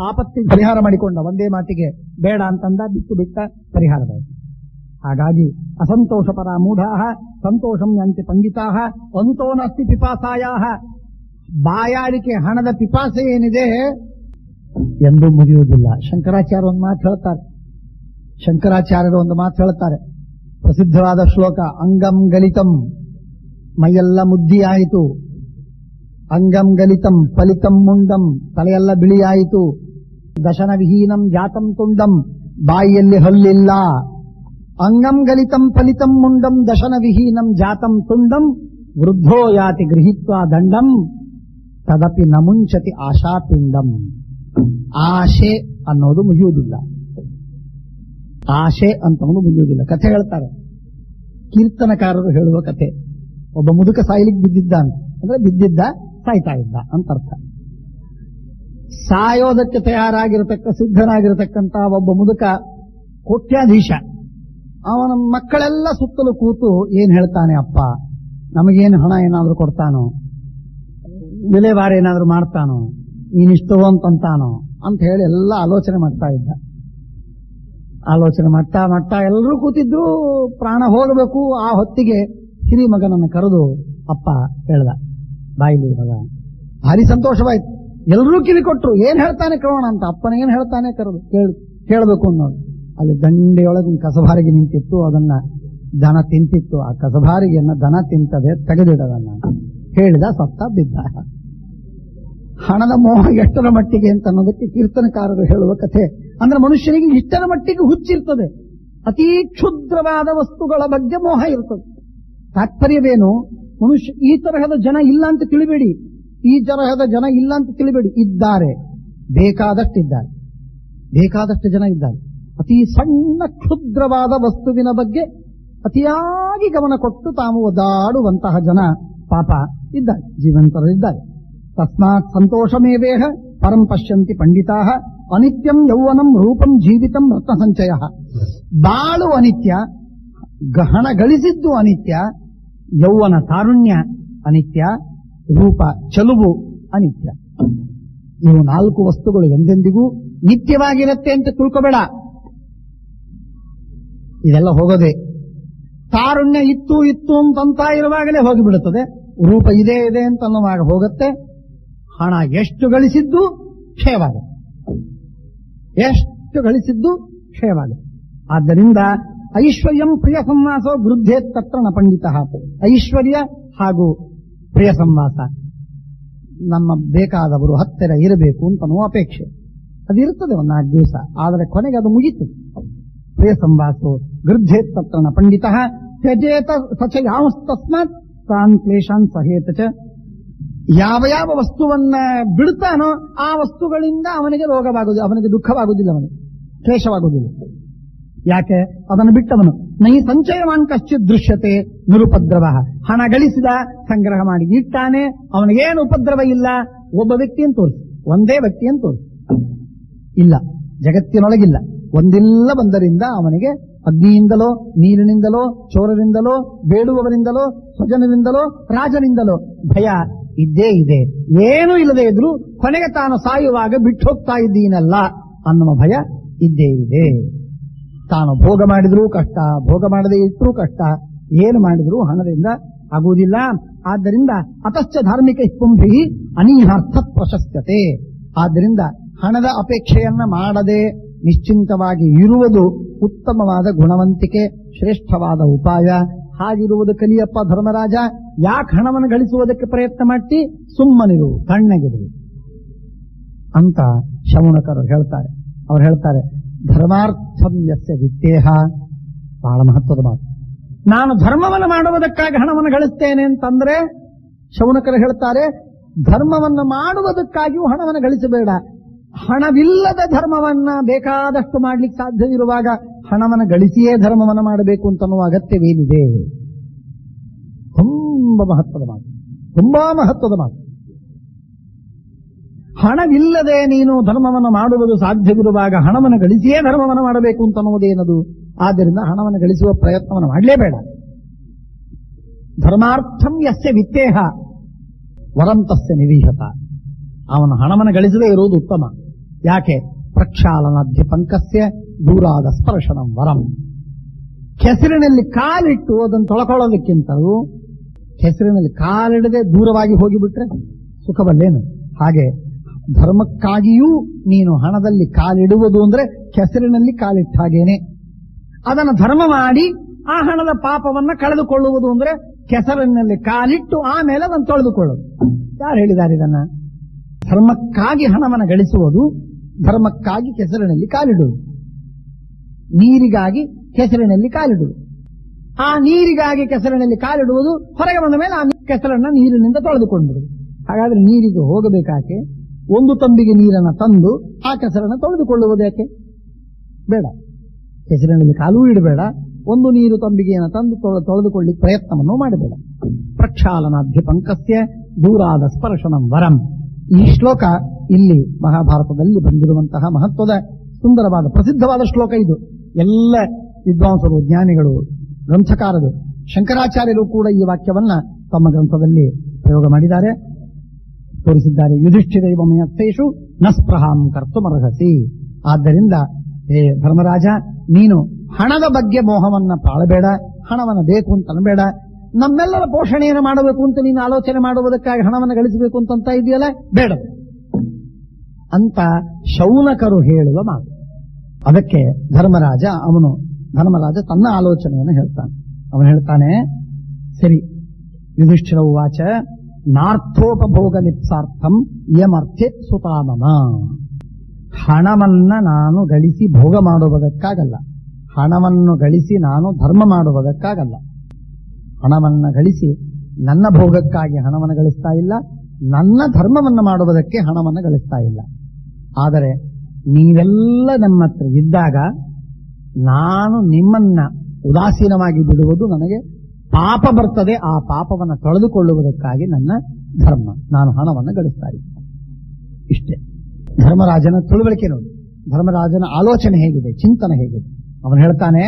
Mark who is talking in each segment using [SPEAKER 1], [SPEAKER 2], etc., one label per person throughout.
[SPEAKER 1] ಆಪತ್ತಿಗೆ ಪರಿಹಾರ ಮಾಡಿಕೊಂಡ. ಒಂದೇ ಮಾತಿಗೆ ಬೇಡ ಅಂತಂದ, ಬಿಟ್ಟು ಬಿಟ್ಟ, ಪರಿಹಾರವಾಯಿತು. ಹಾಗಾಗಿ ಅಸಂತೋಷಪರ ಮೂಢಾ ಸಂತೋಷಂ ಯಂತಿ ಪಂಡಿತಾ ಅಂತೋ ನಾಸ್ತಿ ಪಿಪಾಸಾಯಾ. ಬಾಯಾರಿಕೆ, ಹಣದ ಪಿಪಾಸೆ ಏನಿದೆ ಎಂದೂ ಮುಗಿಯುವುದಿಲ್ಲ. ಶಂಕರಾಚಾರ್ಯರು ಒಂದು ಮಾತು ಹೇಳ್ತಾರೆ, ಪ್ರಸಿದ್ಧವಾದ ಶ್ಲೋಕ. ಅಂಗಂ ಗಲಿತಂ, ಮೈಯೆಲ್ಲ ಮುದ್ದಿಯಾಯಿತು. ಅಂಗಂ ಗಲಿತಂ ಫಲಿತಂ ಮುಂಡಂ, ತಲೆಯೆಲ್ಲ ಬಿಳಿಯಾಯಿತು. ದಶನ ವಿಹೀನಂ ಜಾತಂ ತುಂಡಂ, ಬಾಯಿಯಲ್ಲಿ ಹಲ್ಲಿಲ್ಲ. ಅಂಗಂ ಗಲಿತಂ ಫಲಿತಂ ಮುಂಡಂ ದಶನ ವಿಹೀನಂ ಜಾತಂ ತುಂಡಂ, ವೃದ್ಧೋ ಯಾತಿ ಗೃಹೀತ್ವಾ ದಂಡಂ ತದಪಿ ನಮುಂಚತಿ ಆಶಾಪಿಂಡಂ. ಆಶೆ ಅನ್ನೋದು ಮುಗಿಯುವುದಿಲ್ಲ. ಆಶೆ ಅಂತವನು ಮುಗಿಯುವುದಿಲ್ಲ. ಕಥೆ ಹೇಳ್ತಾರೆ, ಕೀರ್ತನಕಾರರು ಹೇಳುವ ಕಥೆ. ಒಬ್ಬ ಮುದುಕ ಸಾಯ್ಲಿಕ್ಕೆ ಬಿದ್ದಿದ್ದ ಅಂತ, ಅಂದ್ರೆ ಬಿದ್ದಿದ್ದ, ಸಾಯ್ತಾ ಇದ್ದ ಅಂತ ಅರ್ಥ. ಸಾಯೋದಕ್ಕೆ ತಯಾರಾಗಿರತಕ್ಕ, ಸಿದ್ಧನಾಗಿರತಕ್ಕಂತ ಒಬ್ಬ ಮುದುಕ ಕೋಟ್ಯಾಧೀಶ. ಅವನ ಮಕ್ಕಳೆಲ್ಲ ಸುತ್ತಲೂ ಕೂತು ಏನ್ ಹೇಳ್ತಾನೆ, ಅಪ್ಪ ನಮಗೇನು ಹಣ ಏನಾದ್ರೂ ಕೊಡ್ತಾನೋ, ವಿಲೇವಾರ ಏನಾದ್ರೂ ಮಾಡ್ತಾನೋ, ನೀನಿಷ್ಟು ಅಂತಾನೋ ಅಂತ ಹೇಳಿ ಎಲ್ಲ ಆಲೋಚನೆ ಮಾಡ್ತಾ ಇದ್ದ. ಆಲೋಚನೆ ಮಾಡ್ತಾ ಎಲ್ಲರೂ ಕೂತಿದ್ರು, ಪ್ರಾಣ ಹೋಗಬೇಕು. ಆ ಹೊತ್ತಿಗೆ ಹಿರಿ ಮಗನನ್ನು ಕರೆದು ಅಪ್ಪ ಹೇಳ್ದ, ಬಾಯಿಲಿ ಮಗ. ಭಾರಿ ಸಂತೋಷವಾಯ್ತು. ಎಲ್ಲರೂ ಕಿವಿ ಕೊಟ್ರು, ಏನ್ ಹೇಳ್ತಾನೆ ಕೇಳೋಣ ಅಂತ. ಅಪ್ಪನ ಏನ್ ಹೇಳ್ತಾನೆ ಕರೆದು ಕೇಳಬೇಕು ಅನ್ನೋದು. ಅಲ್ಲಿ ದಂಡೆಯೊಳಗೆ ಕಸಬಾರಿಗೆ ನಿಂತಿತ್ತು, ಅದನ್ನ ದನ ತಿಂತಿತ್ತು. ಆ ಕಸಬಾರಿಗೆಯನ್ನ ದನ ತಿಂತದೆ, ತೆಗೆದಿಡದನ್ನ ಹೇಳಿದ, ಸತ್ತ, ಬಿದ್ದ. ಹಣದ ಮೋಹ ಎಷ್ಟರ ಮಟ್ಟಿಗೆ ಅಂತ ಅನ್ನೋದಕ್ಕೆ ಕೀರ್ತನಕಾರರು ಹೇಳುವ ಕಥೆ. ಅಂದ್ರೆ ಮನುಷ್ಯನಿಗೆ ಇಷ್ಟರ ಮಟ್ಟಿಗೆ ಹುಚ್ಚಿರ್ತದೆ. ಅತೀ ಕ್ಷುದ್ರವಾದ ವಸ್ತುಗಳ ಬಗ್ಗೆ ಮೋಹ ಇರ್ತದೆ. ತಾತ್ಪರ್ಯವೇನು? ಮನುಷ್ಯ ಈ ತರಹದ ಜನ ಇಲ್ಲ ಅಂತ ತಿಳಿಬೇಡಿ. ಇದ್ದಾರೆ, ಬೇಕಾದಷ್ಟು ಜನ ಇದ್ದಾರೆ. ಅತಿ ಸಣ್ಣ ಕ್ಷುದ್ರವಾದ ವಸ್ತುವಿನ ಬಗ್ಗೆ ಅತಿಯಾಗಿ ಗಮನ ಕೊಟ್ಟು ತಾವು ಒದ್ದಾಡುವಂತಹ ಜನ ಪಾಪ ಇದ್ದಾರೆ, ಜೀವಂತರಿದ್ದಾರೆ. ತಸ್ಮಾತ್ ಸಂತೋಷಮೇವೇಹ ಪರಂ ಪಶ್ಯಂತಿ ಪಂಡಿತಾ ಅನಿತ್ಯಂ ಯೌವನಂ ರೂಪಂ ಜೀವಿತಂ ರತ್ನ ಸಂಚಯ. ಬಾಳು ಅನಿತ್ಯ, ಹಣ ಗಳಿಸಿದ್ದು ಅನಿತ್ಯ, ಯೌವನ ತಾರುಣ್ಯ ಅನಿತ್ಯ, ರೂಪ ಚಲುವು ಅನಿತ್ಯ. ಇವು 4 ವಸ್ತುಗಳು ಎಂದೆಂದಿಗೂ ನಿತ್ಯವಾಗಿರುತ್ತೆ ಅಂತ ತಿಳ್ಕೋಬೇಡ. ಇದೆಲ್ಲ ಹೋಗೋದೆ. ತಾರುಣ್ಯ ಇತ್ತು ಅಂತಂತ ಇರುವಾಗಲೇ ಹೋಗಿಬಿಡುತ್ತದೆ. ರೂಪ ಇದೆ ಅಂತ ಅನ್ನುವಾಗ ಹೋಗುತ್ತೆ. ಹಣ ಎಷ್ಟು ಗಳಿಸಿದ್ದು ಕ್ಷಯವಾಗುತ್ತೆ. ಆದ್ದರಿಂದ ಐಶ್ವರ್ಯಂ ಪ್ರಿಯ ಸಂವಾಸೋ ವೃದ್ಧೇ ತತ್ರ ನ ಪಂಡಿತ. ಐಶ್ವರ್ಯ ಹಾಗೂ ಪ್ರಿಯ ಸಂವಾಸ, ನಮ್ಮ ಬೇಕಾದವರು ಹತ್ತಿರ ಇರಬೇಕು ಅಂತ ಅಪೇಕ್ಷೆ ಅದಿರುತ್ತದೆ ಒಂದು 4 ದಿವಸ. ಆದರೆ ಕೊನೆಗೆ ಅದು ಮುಗಿತು. ಪ್ರಿಯ ಸಂವಾಸೋ ವೃದ್ಧೇ ತತ್ರ ನ ಪಂಡಿತ ತ್ಯಜೇತ ಸಚ ಯಾವಸ್ತಸ್ಮಾತ್ ತಾನ್ ಕ್ಲೇಶಾನ್ ಸಹೇತ ಚ. ಯಾವ ವಸ್ತುವನ್ನ ಬಿಡ್ತಾನೋ ಆ ವಸ್ತುಗಳಿಂದ ಅವನಿಗೆ ರೋಗವಾಗುವುದಿಲ್ಲ, ಅವನಿಗೆ ದುಃಖವಾಗುವುದಿಲ್ಲ, ಅವನಿಗೆ ಕ್ಲೇಶವಾಗುವುದಿಲ್ಲ. ಯಾಕೆ? ಅದನ್ನು ಬಿಟ್ಟವನು. ನೈ ಸಂಚಯವಾನ್ ಕಶ್ಚಿತ್ ದೃಶ್ಯತೆ ನಿರುಪದ್ರವ. ಹಣ ಗಳಿಸಿದ, ಸಂಗ್ರಹ ಮಾಡಿ ಇಟ್ಟಾನೆ, ಅವನಿಗೇನು ಉಪದ್ರವ ಇಲ್ಲ. ಒಬ್ಬ ವ್ಯಕ್ತಿಯನ್ನು ತೋರಿಸಿ, ಒಂದೇ ವ್ಯಕ್ತಿಯನ್ನು ತೋರಿಸಿ, ಇಲ್ಲ, ಜಗತ್ತಿನೊಳಗಿಲ್ಲ. ಒಂದಿಲ್ಲ ಬಂದರಿಂದ ಅವನಿಗೆ ಅಗ್ನಿಯಿಂದಲೋ, ನೀರಿನಿಂದಲೋ, ಚೋರರಿಂದಲೋ, ಬೇಡುವವರಿಂದಲೋ, ಸ್ವಜನರಿಂದಲೋ, ರಾಜನಿಂದಲೋ ಭಯ ಇದ್ದೇ ಇದೆ. ಏನೂ ಇಲ್ಲದೆ ಇದ್ರು ಕೊನೆಗೆ ತಾನು ಸಾಯುವಾಗ ಬಿಟ್ಟು ಹೋಗ್ತಾ ಇದ್ದೀನಲ್ಲ ಅನ್ನುವ ಭಯ ಇದ್ದೇ ಇದೆ. ತಾನು ಭೋಗ ಮಾಡಿದ್ರೂ ಕಷ್ಟ, ಭೋಗ ಮಾಡದೇ ಇಟ್ಟರೂ ಕಷ್ಟ, ಏನು ಮಾಡಿದ್ರೂ ಹಣದಿಂದ ಆಗುವುದಿಲ್ಲ. ಆದ್ದರಿಂದ ಅತಶ್ಚ ಧಾರ್ಮಿಕ ಪುಂಭಿ ಅನೀಹಾರ್ಥ ಪ್ರಶಸ್ತ್ಯತೆ. ಆದ್ದರಿಂದ ಹಣದ ಅಪೇಕ್ಷೆಯನ್ನ ಮಾಡದೆ ನಿಶ್ಚಿಂತವಾಗಿ ಇರುವುದು ಉತ್ತಮವಾದ ಗುಣವಂತಿಕೆ, ಶ್ರೇಷ್ಠವಾದ ಉಪಾಯ. ಹಾಗಿರುವುದು ಕಲಿಯಪ್ಪ ಧರ್ಮರಾಜ. ಯಾಕೆ ಹಣವನ್ನು ಗಳಿಸುವುದಕ್ಕೆ ಪ್ರಯತ್ನ ಮಾಡಿ? ಸುಮ್ಮನಿರು, ತಣ್ಣಗಿರು ಅಂತ ಶೌನಕರು ಹೇಳ್ತಾರೆ. ಅವರು ಹೇಳ್ತಾರೆ, ಧರ್ಮಾರ್ಥಂ ಯಸ್ಯ ವಿತ್ತೇಹ. ಬಹಳ ಮಹತ್ವದ ಮಾತು. ನಾನು ಧರ್ಮವನ್ನು ಮಾಡುವುದಕ್ಕಾಗಿ ಹಣವನ್ನು ಗಳಿಸ್ತೇನೆ ಅಂತಂದ್ರೆ, ಶೌನಕರು ಹೇಳ್ತಾರೆ, ಧರ್ಮವನ್ನು ಮಾಡುವುದಕ್ಕಾಗಿಯೂ ಹಣವನ್ನು ಗಳಿಸಬೇಡ. ಹಣವಿಲ್ಲದ ಧರ್ಮವನ್ನ ಬೇಕಾದಷ್ಟು ಮಾಡ್ಲಿಕ್ಕೆ ಸಾಧ್ಯವಿರುವಾಗ ಹಣವನ್ನು ಗಳಿಸಿಯೇ ಧರ್ಮವನ್ನು ಮಾಡಬೇಕು ಅಂತನ್ನುವ ಅಗತ್ಯವೇನಿದೆ? ತುಂಬಾ ಮಹತ್ವದ ಮಾತು. ಹಣವಿಲ್ಲದೆ ನೀನು ಧರ್ಮವನ್ನು ಮಾಡುವುದು ಸಾಧ್ಯವಿರುವಾಗ ಹಣವನ್ನು ಗಳಿಸಿಯೇ ಧರ್ಮವನ್ನು ಮಾಡಬೇಕು ಅಂತನ್ನುವುದೇನದು? ಆದ್ದರಿಂದ ಹಣವನ್ನು ಗಳಿಸುವ ಪ್ರಯತ್ನವನ್ನು ಮಾಡಲೇಬೇಡ. ಧರ್ಮಾರ್ಥಂ ಯಸ್ಯ ವಿತ್ತೇಹ ವರಂ ತಸ್ಯ ನಿರೀಹತ. ಅವನು ಹಣವನ್ನು ಗಳಿಸದೇ ಇರುವುದು ಉತ್ತಮ. ಯಾಕೆ? ಪ್ರಕ್ಷಾಳನಾಧ್ಯ ಪಂಕಸ್ಯ ದೂರಾದ ಸ್ಪರ್ಶನಂ ವರಂ. ಕೆಸರಿನಲ್ಲಿ ಕಾಲಿಟ್ಟು ಅದನ್ನು ತೊಳ್ಕೊಳ್ಳೋದಕ್ಕಿಂತಲೂ ಕೆಸರಿನಲ್ಲಿ ಕಾಲಿಡದೆ ದೂರವಾಗಿ ಹೋಗಿಬಿಟ್ರೆ ಸುಖವಲ್ಲೇನು? ಹಾಗೆ ಧರ್ಮಕ್ಕಾಗಿಯೂ ನೀನು ಹಣದಲ್ಲಿ ಕಾಲಿಡುವುದು ಅಂದ್ರೆ ಕೆಸರಿನಲ್ಲಿ ಕಾಲಿಟ್ಟ ಹಾಗೇನೆ. ಅದನ್ನು ಧರ್ಮ ಮಾಡಿ ಆ ಹಣದ ಪಾಪವನ್ನ ಕಳೆದುಕೊಳ್ಳುವುದು ಅಂದ್ರೆ ಕೆಸರಿನಲ್ಲಿ ಕಾಲಿಟ್ಟು ಆಮೇಲೆ ಅದನ್ನು ತೊಳೆದುಕೊಳ್ಳುವುದು. ಯಾರು ಹೇಳಿದ್ದಾರೆ ಇದನ್ನ? ಧರ್ಮಕ್ಕಾಗಿ ಹಣವನ್ನು ಗಳಿಸುವುದು, ಧರ್ಮಕ್ಕಾಗಿ ಕೆಸರಿನಲ್ಲಿ ಕಾಲಿಡುವುದು, ನೀರಿಗಾಗಿ ಕೆಸರಿನಲ್ಲಿ ಕಾಲಿಡುವುದು. ಆ ನೀರಿಗಾಗಿ ಕೆಸರಿನಲ್ಲಿ ಕಾಲಿಡುವುದು, ಹೊರಗೆ ಬಂದ ಮೇಲೆ ಆ ಕೆಸರನ್ನ ನೀರಿನಿಂದ ತೊಳೆದುಕೊಂಡ್ಬಿಡುವುದು. ಹಾಗಾದ್ರೆ ನೀರಿಗೆ ಹೋಗಬೇಕಾಕೆ? ಒಂದು ತಂಬಿಗೆ ನೀರನ್ನು ತಂದು ಆ ಕೆಸರನ್ನು ತೊಳೆದುಕೊಳ್ಳುವುದೇಕೆ? ಬೇಡ. ಕೆಸರಿನಲ್ಲಿ ಕಾಲೂ ಇಡಬೇಡ, ಒಂದು ನೀರು ತಂಬಿಗೆಯನ್ನು ತಂದು ತೊಳೆದುಕೊಳ್ಳಿಕ್ಕೆ ಪ್ರಯತ್ನವನ್ನು ಮಾಡಬೇಡ. ಪ್ರಕ್ಷಾಳನಾಧ್ಯ ಪಂಕಸ್ಯ ದೂರಾದ ಸ್ಪರ್ಶನಂ ವರಂ. ಈ ಶ್ಲೋಕ ಇಲ್ಲಿ ಮಹಾಭಾರತದಲ್ಲಿ ಬಂದಿರುವಂತಹ ಮಹತ್ವದ ಸುಂದರವಾದ ಪ್ರಸಿದ್ಧವಾದ ಶ್ಲೋಕ ಇದು. ಎಲ್ಲ ವಿದ್ವಾಂಸರು, ಜ್ಞಾನಿಗಳು, ಗ್ರಂಥಕಾರರು, ಶಂಕರಾಚಾರ್ಯರು ಕೂಡ ಈ ವಾಕ್ಯವನ್ನ ತಮ್ಮ ಗ್ರಂಥದಲ್ಲಿ ಪ್ರಯೋಗ ಮಾಡಿದ್ದಾರೆ, ತೋರಿಸಿದ್ದಾರೆ. ಯುಧಿಷ್ಠಿರೈವ ಮಯತ್ತೇಷು ನ ಸ್ಪೃಹಾಂ ಕರ್ತುಮರ್ಹಸಿ. ಆದ್ದರಿಂದ ಹೇ ಧರ್ಮರಾಜ, ನೀನು ಹಣದ ಬಗ್ಗೆ ಮೋಹವನ್ನ ತಾಳಬೇಡ, ಹಣವನ್ನು ಬೇಕು ಅಂತ ಅನ್ಬೇಡ. ನಮ್ಮೆಲ್ಲರ ಪೋಷಣೆಯನ್ನು ಮಾಡಬೇಕು ಅಂತ ನೀನು ಆಲೋಚನೆ ಮಾಡುವುದಕ್ಕಾಗಿ ಹಣವನ್ನು ಗಳಿಸಬೇಕು ಅಂತ ಇದೆಯಲ್ಲ, ಬೇಡ ಅಂತ ಶೌನಕರು ಹೇಳುವ ಮಾತು. ಅದಕ್ಕೆ ಧರ್ಮರಾಜ ತನ್ನ ಆಲೋಚನೆಯನ್ನು ಹೇಳ್ತಾನೆ. ಅವನು ಹೇಳ್ತಾನೆ, ಸರಿ, ಯುಧಿಷ್ಠಿರ ಉವಾಚ ನಾರ್ಥೋಪಭೋಗ ಲಿಪ್ಸಾರ್ಥಂ ಯಮರ್ಥೆ ಸುತಾಮಮ. ಹಣವನ್ನ ನಾನು ಗಳಿಸಿ ಭೋಗ ಮಾಡುವುದಕ್ಕಾಗಲ್ಲ, ಹಣವನ್ನು ಗಳಿಸಿ ನಾನು ಧರ್ಮ ಮಾಡುವುದಕ್ಕಾಗಲ್ಲ. ಹಣವನ್ನ ಗಳಿಸಿ ನನ್ನ ಭೋಗಕ್ಕಾಗಿ ಹಣವನ್ನು ಗಳಿಸ್ತಾ ಇಲ್ಲ, ನನ್ನ ಧರ್ಮವನ್ನು ಮಾಡುವುದಕ್ಕೆ ಹಣವನ್ನು ಗಳಿಸ್ತಾ ಇಲ್ಲ. ಆದರೆ ನೀವೆಲ್ಲ ನಮ್ಮ ಹತ್ರ ಇದ್ದಾಗ ನಾನು ನಿಮ್ಮನ್ನ ಉದಾಸೀನವಾಗಿ ಬಿಡುವುದು ನನಗೆ ಪಾಪ ಬರ್ತದೆ. ಆ ಪಾಪವನ್ನು ತೊಳೆದುಕೊಳ್ಳುವುದಕ್ಕಾಗಿ ನನ್ನ ಧರ್ಮ, ನಾನು ಹಣವನ್ನು ಗಳಿಸ್ತಾ ಇದ್ದೇನೆ. ಇಷ್ಟೇ ಧರ್ಮರಾಜನ ತಿಳುವಳಿಕೆ ನೋಡಿ. ಧರ್ಮರಾಜನ ಆಲೋಚನೆ ಹೇಗಿದೆ, ಚಿಂತನೆ ಹೇಗಿದೆ. ಅವನು ಹೇಳ್ತಾನೆ,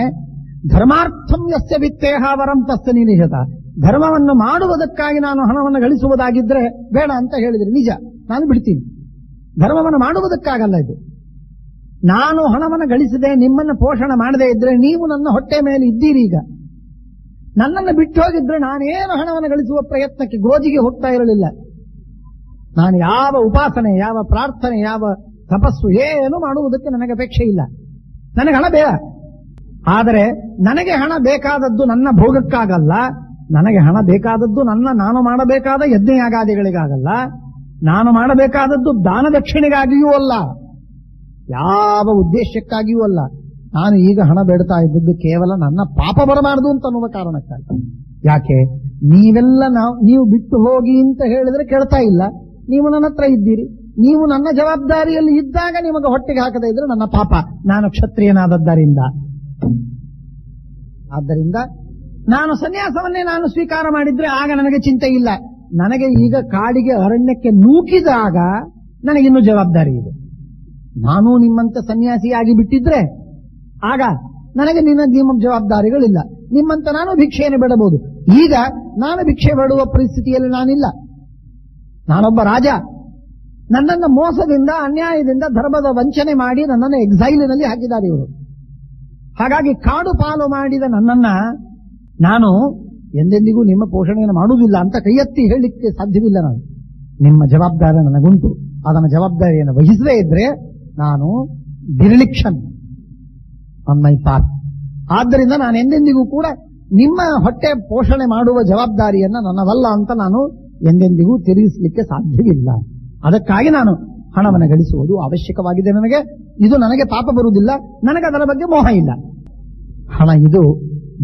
[SPEAKER 1] ಧರ್ಮಾರ್ಥಂ ಯಸ್ಯ ವಿತ್ತೇಹ ವರಂ ತಸ್ಯ ನಿನಿಹತ. ಧರ್ಮವನ್ನು ಮಾಡುವುದಕ್ಕಾಗಿ ನಾನು ಹಣವನ್ನು ಗಳಿಸುವುದಾಗಿದ್ರೆ ಬೇಡ ಅಂತ ಹೇಳಿದ್ರೆ ನಿಜ, ನಾನು ಬಿಡ್ತೀನಿ. ಧರ್ಮವನ್ನು ಮಾಡುವುದಕ್ಕಾಗಲ್ಲ ಇದು. ನಾನು ಹಣವನ್ನು ಗಳಿಸದೆ ನಿಮ್ಮನ್ನು ಪೋಷಣೆ ಮಾಡದೇ ಇದ್ರೆ ನೀವು ನನ್ನ ಹೊಟ್ಟೆ ಮೇಲೆ ಇದ್ದೀರಿ. ಈಗ ನನ್ನನ್ನು ಬಿಟ್ಟು ಹೋಗಿದ್ರೆ ನಾನೇನು ಹಣವನ್ನು ಗಳಿಸುವ ಪ್ರಯತ್ನಕ್ಕೆ ಗೋಜಿಗೆ ಹೋಗ್ತಾ ಇರಲಿಲ್ಲ. ನಾನು ಯಾವ ಉಪಾಸನೆ, ಯಾವ ಪ್ರಾರ್ಥನೆ, ಯಾವ ತಪಸ್ಸು ಏನು ಮಾಡುವುದಕ್ಕೆ ನನಗೆ ಅಪೇಕ್ಷೆ ಇಲ್ಲ. ನನಗೆ ಹಣ ಬೇಡ. ಆದರೆ ನನಗೆ ಹಣ ಬೇಕಾದದ್ದು ನನ್ನ ಭೋಗಕ್ಕಾಗಲ್ಲ, ನನಗೆ ಹಣ ಬೇಕಾದದ್ದು ನಾನು ಮಾಡಬೇಕಾದ ಯಜ್ಞಯಾಗಾದಿಗಳಿಗಾಗಲ್ಲ, ನಾನು ಮಾಡಬೇಕಾದದ್ದು ದಾನ ದಕ್ಷಿಣೆಗಾಗಿಯೂ ಅಲ್ಲ, ಯಾವ ಉದ್ದೇಶಕ್ಕಾಗಿಯೂ ಅಲ್ಲ. ನಾನು ಈಗ ಹಣ ಬೇಡ್ತಾ ಇದ್ದದ್ದು ಕೇವಲ ನನ್ನ ಪಾಪ ಬರಬಾರದು ಅಂತ ಅನ್ನುವ ಕಾರಣಕ್ಕಾಗಿ. ಯಾಕೆ? ನೀವೆಲ್ಲ ನೀವು ಬಿಟ್ಟು ಹೋಗಿ ಅಂತ ಹೇಳಿದ್ರೆ ಕೇಳ್ತಾ ಇಲ್ಲ. ನೀವು ನನ್ನ ಹತ್ರ ಇದ್ದೀರಿ, ನೀವು ನನ್ನ ಜವಾಬ್ದಾರಿಯಲ್ಲಿ ಇದ್ದಾಗ ನಿಮಗೆ ಹೊಟ್ಟೆಗೆ ಹಾಕದೇ ಇದ್ರೆ ನನ್ನ ಪಾಪ, ನಾನು ಕ್ಷತ್ರಿಯನಾದದ್ದರಿಂದ. ಆದ್ದರಿಂದ ನಾನು ಸನ್ಯಾಸವನ್ನೇ ನಾನು ಸ್ವೀಕಾರ ಮಾಡಿದ್ರೆ ಆಗ ನನಗೆ ಚಿಂತೆ ಇಲ್ಲ. ನನಗೆ ಈಗ ಕಾಡಿಗೆ ಅರಣ್ಯಕ್ಕೆ ನೂಕಿದಾಗ ನನಗಿನ್ನೂ ಜವಾಬ್ದಾರಿ ಇದೆ. ನಾನು ನಿಮ್ಮಂತೆ ಸನ್ಯಾಸಿಯಾಗಿ ಬಿಟ್ಟಿದ್ರೆ ಆಗ ನನಗೆ ನಿಮ್ಮ ಜವಾಬ್ದಾರಿಗಳಿಲ್ಲ. ನಿಮ್ಮಂತ ನಾನು ಭಿಕ್ಷೆಯನ್ನು ಬೇಡಬಹುದು. ಈಗ ನಾನು ಭಿಕ್ಷೆ ಬೇಡುವ ಪರಿಸ್ಥಿತಿಯಲ್ಲಿ ನಾನಿಲ್ಲ. ನಾನೊಬ್ಬ ರಾಜ. ನನ್ನನ್ನು ಮೋಸದಿಂದ, ಅನ್ಯಾಯದಿಂದ, ಧರ್ಮದ ವಂಚನೆ ಮಾಡಿ ನನ್ನನ್ನು ಎಕ್ಸೈಲಿನಲ್ಲಿ ಹಾಕಿದ್ದಾರೆ ಇವರು. ಹಾಗಾಗಿ ಕಾಡು ಪಾಲು ಮಾಡಿದ ನನ್ನನ್ನ ನಾನು ಎಂದೆಂದಿಗೂ ನಿಮ್ಮ ಪೋಷಣೆಯನ್ನು ಮಾಡುವುದಿಲ್ಲ ಅಂತ ಕೈ ಎತ್ತಿ ಹೇಳಲಿಕ್ಕೆ ಸಾಧ್ಯವಿಲ್ಲ. ನಾನು ನಿಮ್ಮ ಜವಾಬ್ದಾರಿ ನನಗುಂಟು. ಅದನ್ನ ಜವಾಬ್ದಾರಿಯನ್ನು ವಹಿಸದೇ ಇದ್ರೆ ನಾನು ಡಿರಿಲಿಕ್ಷನ್ ಆನ್ ಮೈ ಪಾರ್ಟ್. ಆದ್ದರಿಂದ ನಾನು ಎಂದೆಂದಿಗೂ ಕೂಡ ನಿಮ್ಮ ಹೊಟ್ಟೆ ಪೋಷಣೆ ಮಾಡುವ ಜವಾಬ್ದಾರಿಯನ್ನ ನನ್ನದಲ್ಲ ಅಂತ ನಾನು ಎಂದೆಂದಿಗೂ ತಿರುಗಿಸಲಿಕ್ಕೆ ಸಾಧ್ಯವಿಲ್ಲ. ಅದಕ್ಕಾಗಿ ನಾನು ಹಣವನ್ನು ಗಳಿಸುವುದು ಅವಶ್ಯಕವಾಗಿದೆ. ಇದು ನನಗೆ ಪಾಪ ಬರುವುದಿಲ್ಲ, ನನಗೆ ಅದರ ಬಗ್ಗೆ ಮೋಹ ಇಲ್ಲ. ಹಣ ಇದು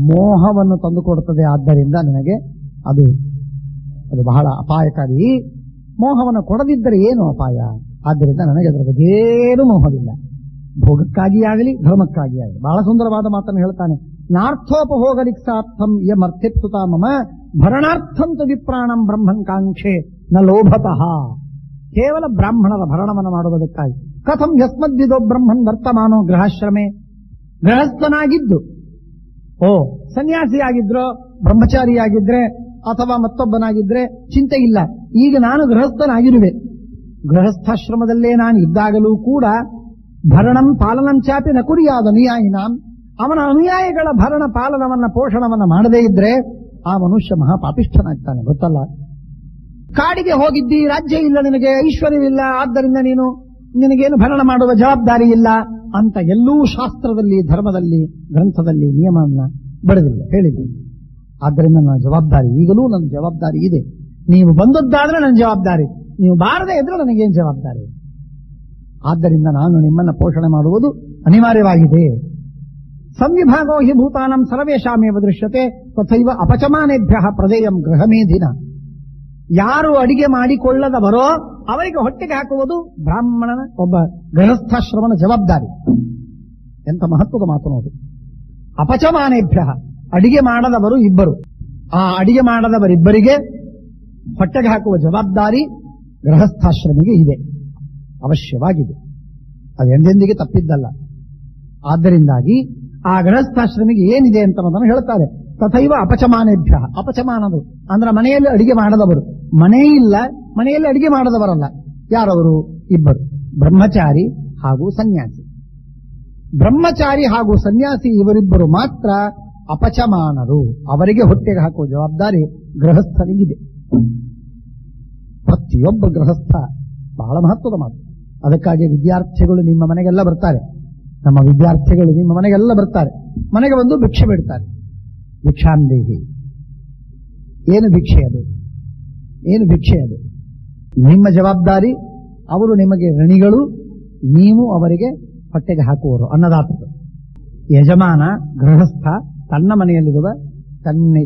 [SPEAKER 1] ಮೋಹವನ್ನು ತಂದುಕೊಡುತ್ತದೆ. ಆದ್ದರಿಂದ ನನಗೆ ಅದು ಬಹಳ ಅಪಾಯಕಾರಿ. ಮೋಹವನ್ನು ಕೊಡದಿದ್ದರೆ ಏನು ಅಪಾಯ? ಆದ್ದರಿಂದ ನನಗೆ ಅದರ ಬಗ್ಗೆ ಏನೂ ಮೋಹವಿಲ್ಲ, ಭೋಗಕ್ಕಾಗಿ ಆಗಲಿ ಧರ್ಮಕ್ಕಾಗಿ ಆಗಲಿ. ಬಹಳ ಸುಂದರವಾದ ಮಾತನ್ನು ಹೇಳ್ತಾನೆ. ನಾರ್ಥೋಪಭೋಗಲಿಕ್ಸಾರ್ಥಂ ಯಮರ್ಥಿಪ್ಸುತ ಮಮ ಭರಣಾರ್ಥಂತ ವಿಪ್ರಾಣಂ ಬ್ರಹ್ಮನ್ ಕಾಂಕ್ಷೆ ನ ಲೋಭತಃ. ಕೇವಲ ಬ್ರಾಹ್ಮಣರ ಭರಣವನ್ನು ಮಾಡುವುದಕ್ಕಾಗಿ. ಕಥಂ ಯಸ್ಮದ್ವಿದೋ ಬ್ರಹ್ಮನ್ ವರ್ತಮಾನೋ ಗೃಹಾಶ್ರಮೆ. ಗೃಹಸ್ಥನಾಗಿದ್ದು, ಸನ್ಯಾಸಿಯಾಗಿದ್ರೋ, ಬ್ರಹ್ಮಚಾರಿಯಾಗಿದ್ರೆ ಅಥವಾ ಮತ್ತೊಬ್ಬನಾಗಿದ್ರೆ ಚಿಂತೆ ಇಲ್ಲ. ಈಗ ನಾನು ಗೃಹಸ್ಥನಾಗಿರುವೆ, ಗೃಹಸ್ಥಾಶ್ರಮದಲ್ಲೇ ನಾನು ಇದ್ದಾಗಲೂ ಕೂಡ ಭರಣಂ ಪಾಲನಂಚಾಪಿ ನ ಕುರಿಯಾದ ಅನುಯಾಯಿನಾಂ, ಅವನ ಅನುಯಾಯಿಗಳ ಭರಣ ಪಾಲನವನ್ನ ಪೋಷಣವನ್ನ ಮಾಡದೇ ಇದ್ರೆ ಆ ಮನುಷ್ಯ ಮಹಾಪಾಪಿಷ್ಠನಾಗ್ತಾನೆ. ಗೊತ್ತಲ್ಲ, ಕಾಡಿಗೆ ಹೋಗಿದ್ದಿ, ರಾಜ್ಯ ಇಲ್ಲ ನಿನಗೆ, ಐಶ್ವರ್ಯವಿಲ್ಲ, ಆದ್ದರಿಂದ ನಿನಗೇನು ಭರಣ ಮಾಡುವ ಜವಾಬ್ದಾರಿ ಇಲ್ಲ ಅಂತ ಎಲ್ಲೂ ಶಾಸ್ತ್ರದಲ್ಲಿ, ಧರ್ಮದಲ್ಲಿ, ಗ್ರಂಥದಲ್ಲಿ ನಿಯಮವನ್ನ ಬರೆದಿಲ್ಲ, ಹೇಳಿದ್ದೀನಿ. ಆದ್ದರಿಂದ ನನ್ನ ಜವಾಬ್ದಾರಿ, ಈಗಲೂ ನನ್ನ ಜವಾಬ್ದಾರಿ ಇದೆ. ನೀವು ಬಂದದ್ದಾದ್ರೆ ನನ್ನ ಜವಾಬ್ದಾರಿ, ನೀವು ಬಾರದೇ ಇದ್ರೆ ನನಗೇನು ಜವಾಬ್ದಾರಿ? ಆದ್ದರಿಂದ ನಾನು ನಿಮ್ಮನ್ನ ಪೋಷಣೆ ಮಾಡುವುದು ಅನಿವಾರ್ಯವಾಗಿದೆ. ಸಂವಿಭಾಗೋ ಹಿ ಭೂತಾನಂ ಸರ್ವೇಷಾಮೇವ ದೃಶ್ಯತೆ ತಥೈವ ಅಪಚಮಾನೇಭ್ಯ ಪ್ರದೇಯಂ ಗೃಹಮೇಧಿನ. ಯಾರು ಅಡಿಗೆ ಮಾಡಿಕೊಳ್ಳದವರೋ ಅವರಿಗೆ ಹೊಟ್ಟೆಗೆ ಹಾಕುವುದು ಬ್ರಾಹ್ಮಣನ, ಒಬ್ಬ ಗೃಹಸ್ಥಾಶ್ರಮನ ಜವಾಬ್ದಾರಿ. ಎಂತ ಮಹತ್ವದ ಮಾತು ನೋಡಿ. ಅಪಚಮಾನೇಭ್ಯ, ಅಡಿಗೆ ಮಾಡದವರು ಇಬ್ಬರು, ಆ ಅಡಿಗೆ ಮಾಡದವರಿಬ್ಬರಿಗೆ ಹೊಟ್ಟೆಗೆ ಹಾಕುವ ಜವಾಬ್ದಾರಿ ಗೃಹಸ್ಥಾಶ್ರಮಿಗೆ ಇದೆ, ಅವಶ್ಯವಾಗಿದೆ. ಅದು ಎಂದೆಂದಿಗೆ ತಪ್ಪಿದ್ದಲ್ಲ. ಆದ್ದರಿಂದಾಗಿ ಆ ಗೃಹಸ್ಥಾಶ್ರಮಿಗೆ ಏನಿದೆ ಅಂತ ಅನ್ನೋದನ್ನು ಹೇಳ್ತಾರೆ. ತಥೈವ ಅಪಚಮಾನೇಭ್ಯ, ಅಪಚಮಾನದು ಅಂದ್ರೆ ಮನೆಯಲ್ಲಿ ಅಡಿಗೆ ಮಾಡದವರು, ಮನೆ ಇಲ್ಲ, ಮನೆಯಲ್ಲಿ ಅಡಿಗೆ ಮಾಡದವರಲ್ಲ. ಯಾರವರು? ಇಬ್ಬರು, ಬ್ರಹ್ಮಚಾರಿ ಹಾಗೂ ಸನ್ಯಾಸಿ. ಬ್ರಹ್ಮಚಾರಿ ಹಾಗೂ ಸನ್ಯಾಸಿ ಇವರಿಬ್ಬರು ಮಾತ್ರ ಅಪಚಮಾನರು, ಅವರಿಗೆ ಹೊಟ್ಟೆಗೆ ಹಾಕುವ ಜವಾಬ್ದಾರಿ ಗೃಹಸ್ಥನಿಗಿದೆ. ಪ್ರತಿಯೊಬ್ಬ ಗೃಹಸ್ಥ ಬಹಳ ಮಹತ್ವದ ಮಾತು. ಅದಕ್ಕಾಗಿ ವಿದ್ಯಾರ್ಥಿಗಳು ನಿಮ್ಮ ಮನೆಗೆಲ್ಲ ಬರ್ತಾರೆ, ನಮ್ಮ ವಿದ್ಯಾರ್ಥಿಗಳು ನಿಮ್ಮ ಮನೆಗೆಲ್ಲ ಬರ್ತಾರೆ, ಮನೆಗೆ ಬಂದು ಭಿಕ್ಷೆ ಬಿಡ್ತಾರೆ. ಭಿಕ್ಷಾಂದೇಹಿ, ಏನು ಭಿಕ್ಷೆ ಅದು? ಏನು ಭಿಕ್ಷೆ ಅದು? ನಿಮ್ಮ ಜವಾಬ್ದಾರಿ, ಅವರು ನಿಮಗೆ ಋಣಿಗಳು, ನೀವು ಅವರಿಗೆ ಹೊಟ್ಟೆಗೆ ಹಾಕುವವರು, ಅನ್ನದಾತರು. ಯಜಮಾನ ಗೃಹಸ್ಥ ತನ್ನ ಮನೆಯಲ್ಲಿರುವ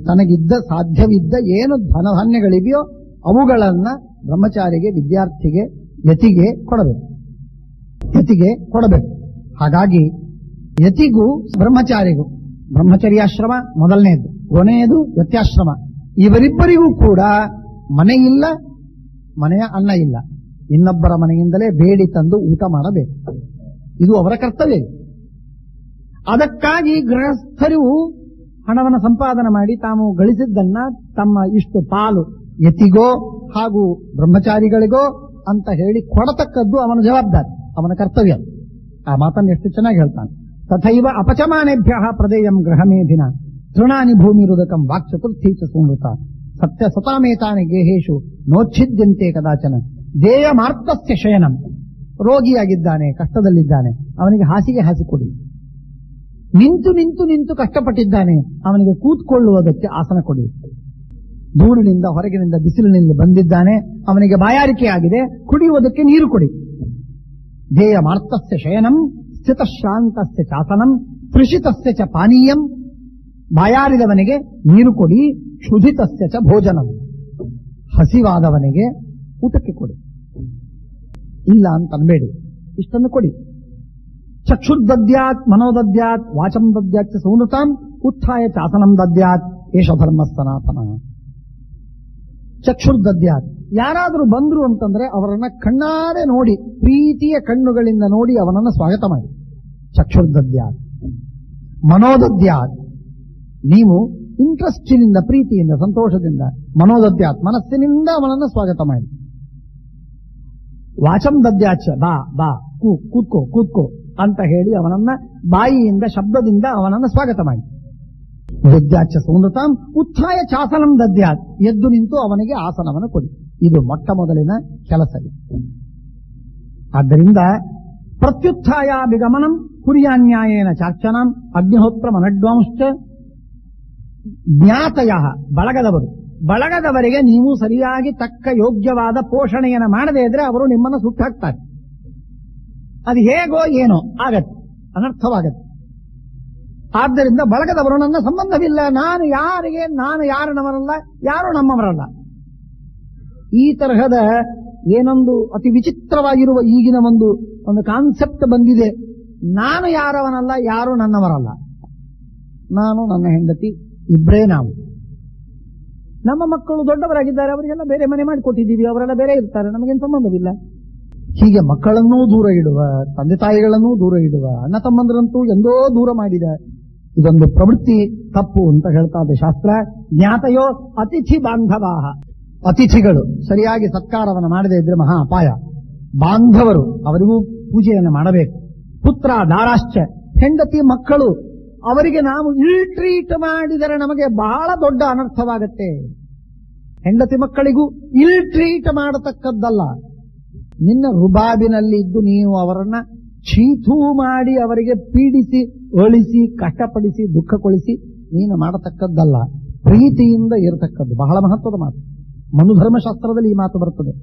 [SPEAKER 1] ತನಗಿದ್ದ ಸಾಧ್ಯವಿದ್ದ ಏನು ಧನಧಾನ್ಯಗಳಿವೆಯೋ ಅವುಗಳನ್ನ ಬ್ರಹ್ಮಚಾರಿಗೆ, ವಿದ್ಯಾರ್ಥಿಗೆ, ಯತಿಗೆ ಕೊಡಬೇಕು. ಯತಿಗೆ ಕೊಡಬೇಕು. ಹಾಗಾಗಿ ಯತಿಗೂ ಬ್ರಹ್ಮಚಾರಿಗೂ, ಬ್ರಹ್ಮಚರ್ಯಾಶ್ರಮ ಮೊದಲನೆಯದು, ಕೊನೆಯದು ಯತ್ಯಾಶ್ರಮ. ಇವರಿಬ್ಬರಿಗೂ ಕೂಡ ಮನೆಯಿಲ್ಲ, ಮನೆಯ ಅನ್ನ ಇಲ್ಲ, ಇನ್ನೊಬ್ಬರ ಮನೆಯಿಂದಲೇ ಬೇಡಿ ತಂದು ಊಟ ಮಾಡಬೇಕು. ಇದು ಅವರ ಕರ್ತವ್ಯ. ಅದಕ್ಕಾಗಿ ಗೃಹಸ್ಥರು ಹಣವನ್ನು ಸಂಪಾದನೆ ಮಾಡಿ ತಾವು ಗಳಿಸಿದ್ದನ್ನ ತಮ್ಮ ಇಷ್ಟು ಪಾಲು ಯತಿಗೋ ಹಾಗೂ ಬ್ರಹ್ಮಚಾರಿಗಳಿಗೋ ಅಂತ ಹೇಳಿ ಕೊಡತಕ್ಕದ್ದು ಅವನ ಜವಾಬ್ದಾರಿ, ಅವನ ಕರ್ತವ್ಯ. ಆ ಮಾತನ್ನು ಎಷ್ಟು ಚೆನ್ನಾಗಿ ಹೇಳ್ತಾನೆ. ತಥೈವ ಅಪಚಮಾನೇಭ್ಯ ಪ್ರದೇಯಂ ಗೃಹಮೇಧಿನ ತೃಣಾನಿ ಭೂಮಿರುದಕಂ ವಾಕ್ಚತುರ್ಥೀ ಚ ಸಂವೃತ ಸತ್ಯ ಸತಾಮೇತಾನಿ ಗೇಹೇಶು ನೋಚ್ಛಿದ್ಯಂತೆ ಕದಾಚನ ದೇಯಮಾರ್ತಸ್ಯ ಶಯನಂ. ರೋಗಿಯಾಗಿದ್ದಾನೆ, ಕಷ್ಟದಲ್ಲಿದ್ದಾನೆ, ಅವನಿಗೆ ಹಾಸಿಗೆ ಹಾಸಿಕೊಡಿ. ನಿಂತು ನಿಂತು ನಿಂತು ಕಷ್ಟಪಟ್ಟಿದ್ದಾನೆ, ಅವನಿಗೆ ಕೂತ್ಕೊಳ್ಳುವುದಕ್ಕೆ ಆಸನ ಕೊಡಿ. ಧೂಳಿನಿಂದ, ಹೊರಗಿನಿಂದ, ಬಿಸಿಲಿನಿಂದ ಬಂದಿದ್ದಾನೆ, ಅವನಿಗೆ ಬಾಯಾರಿಕೆ ಆಗಿದೆ, ಕುಡಿಯುವುದಕ್ಕೆ ನೀರು ಕೊಡಿ. ಧ್ಯೇಯ ಮಾರ್ತಸ್ಯ ಶಯನಂ ಸ್ಥಿತಶ್ರಾಂತಸ್ಯ ಚಾಸನಂ ತೃಷಿತಸ್ಯ ಚ ಪಾನೀಯಂ. ಬಾಯಾರಿದವನಿಗೆ ನೀರು ಕೊಡಿ, ಕ್ಷುಧಿತಸ್ಯ ಚ ಭೋಜನಂ. ಹಸಿವಾದವನಿಗೆ ಊಟಕ್ಕೆ ಕೊಡಿ, ಇಲ್ಲ ಅಂತ ಅನ್ಬೇಡಿ, ಇಷ್ಟನ್ನು ಕೊಡಿ. ಚಕ್ಷುರ್ದದ್ಯಾತ್ ಮನೋದದ್ಯಾತ್ ವಾಚಂ ದದ್ಯಾತ್ ಸೌನತಾಂ ಉತ್ಥಾಯ ಚಾಸನಂ ದದ್ಯಾತ್ ಏಷ ಧರ್ಮ ಸನಾತನ. ಚಕ್ಷುರ್ದದ್ಯಾತ್, ಯಾರಾದರೂ ಬಂದ್ರು ಅಂತಂದ್ರೆ ಅವರನ್ನ ಕಣ್ಣಾರೆ ನೋಡಿ, ಪ್ರೀತಿಯ ಕಣ್ಣುಗಳಿಂದ ನೋಡಿ ಅವನನ್ನು ಸ್ವಾಗತ ಮಾಡಿ. ಚಕ್ಷುರ್ದದ್ಯಾತ್. ಮನೋದದ್ಯಾತ್, ನೀವು ಇಂಟ್ರೆಸ್ಟಿನಿಂದ, ಪ್ರೀತಿಯಿಂದ, ಸಂತೋಷದಿಂದ, ಮನೋದದ್ಯಾತ್, ಮನಸ್ಸಿನಿಂದ ಅವನನ್ನು ಸ್ವಾಗತ ಮಾಡಿ. ವಾಚಂ ದದ್ಯಾಚ, ಬಾ ಬಾ, ಕೂತ್ಕೋ ಕೂತ್ಕೋ ಅಂತ ಹೇಳಿ ಅವನನ್ನ ಬಾಯಿಯಿಂದ, ಶಬ್ದದಿಂದ ಅವನನ್ನು ಸ್ವಾಗತ ಮಾಡಿ. ದದ್ಯಾಚ ಸೌನತಾಂ ಉತ್ಥಾಯ ಚಾಸನಂ ದದ್ಯಾತ್, ಎದ್ದು ನಿಂತು ಅವನಿಗೆ ಆಸನವನ್ನು ಕೊಡಿ. ಇದು ಮೊಟ್ಟ ಮೊದಲಿನ ಕೆಲಸ. ಆದ್ದರಿಂದ ಪ್ರತ್ಯುತ್ಥಾಯ ವಿಗಮನಂ ಕುರ್ಯಾನ್ಯಾಯೇನ ಚಾರ್ಚನಂ ಅಗ್ನಿಹೋತ್ರ ಮನಡ್ವಾಂಶ್ಚ. ಜ್ಞಾತಯ, ಬಳಗದವರಿಗೆ ನೀವು ಸರಿಯಾಗಿ ತಕ್ಕ ಯೋಗ್ಯವಾದ ಪೋಷಣೆಯನ್ನು ಮಾಡದೇ ಇದ್ರೆ ಅವರು ನಿಮ್ಮನ್ನು ಸುಟ್ಟು ಹಾಕ್ತಾರೆ. ಅದು ಹೇಗೋ ಏನೋ ಆಗತ್ತೆ, ಅನರ್ಥವಾಗತ್ತೆ. ಆದ್ದರಿಂದ ಬಳಗದವರು ನನ್ನ ಸಂಬಂಧವಿಲ್ಲ, ನಾನು ಯಾರನವರಲ್ಲ, ಯಾರು ನಮ್ಮವರಲ್ಲ. ಈ ತರಹದ ಏನೊಂದು ಅತಿ ವಿಚಿತ್ರವಾಗಿರುವ ಈಗಿನ ಒಂದು ಕಾನ್ಸೆಪ್ಟ್ ಬಂದಿದೆ. ನಾನು ಯಾರವನಲ್ಲ, ಯಾರು ನನ್ನವರಲ್ಲ. ನಾನು, ನನ್ನ ಹೆಂಡತಿ ಇಬ್ಬರೇ ನಾವು. ನಮ್ಮ ಮಕ್ಕಳು ದೊಡ್ಡವರಾಗಿದ್ದಾರೆ, ಅವರಿಗೆಲ್ಲ ಬೇರೆ ಮನೆ ಮಾಡಿಕೊಟ್ಟಿದ್ದೀವಿ, ಅವರೆಲ್ಲ ಬೇರೆ ಇರ್ತಾರೆ, ನಮಗೇನು ಸಂಬಂಧವಿಲ್ಲ. ಹೀಗೆ ಮಕ್ಕಳನ್ನೂ ದೂರ ಇಡುವ, ತಂದೆ ತಾಯಿಗಳನ್ನೂ ದೂರ ಇಡುವ, ಅಣ್ಣ ತಮ್ಮಂದರಂತೂ ಎಂದೋ ದೂರ ಮಾಡಿದ ಇದೊಂದು ಪ್ರವೃತ್ತಿ ತಪ್ಪು ಅಂತ ಹೇಳ್ತಾ ಇದೆ ಶಾಸ್ತ್ರ. ಜ್ಞಾತಯೋ ಅತಿಥಿ ಬಾಂಧವಾಹ. ಅತಿಥಿಗಳು ಸರಿಯಾಗಿ ಸತ್ಕಾರವನ್ನು ಮಾಡದೇ ಇದ್ರೆ ಮಹಾ ಅಪಾಯ. ಬಾಂಧವರು ಅವರಿಗೂ ಪೂಜೆಯನ್ನು ಮಾಡಬೇಕು. ಪುತ್ರ ದಾರಾಶ್ಚ, ಹೆಂಡತಿ ಮಕ್ಕಳು, ಅವರಿಗೆ ನಾವು ಇಲ್ ಟ್ರೀಟ್ ಮಾಡಿದರೆ ನಮಗೆ ಬಹಳ ದೊಡ್ಡ ಅನರ್ಥವಾಗತ್ತೆ. ಹೆಂಡತಿ ಮಕ್ಕಳಿಗೂ ಇಲ್ ಟ್ರೀಟ್ ಮಾಡತಕ್ಕದ್ದಲ್ಲ. ನಿನ್ನ ರುಬಾಬಿನಲ್ಲಿ ಇದ್ದು ನೀವು ಅವರನ್ನ ಚೀಥೂ ಮಾಡಿ ಅವರಿಗೆ ಪೀಡಿಸಿ ಒಳಿಸಿ ಕಷ್ಟಪಡಿಸಿ ದುಃಖಗೊಳಿಸಿ ನೀನು ಮಾಡತಕ್ಕದ್ದಲ್ಲ. ಪ್ರೀತಿಯಿಂದ ಇರತಕ್ಕದ್ದು ಬಹಳ ಮಹತ್ವದ ಮಾತು. ಮನುಧರ್ಮಶಾಸ್ತ್ರದಲ್ಲಿ ಈ ಮಾತು ಬರುತ್ತದೆ.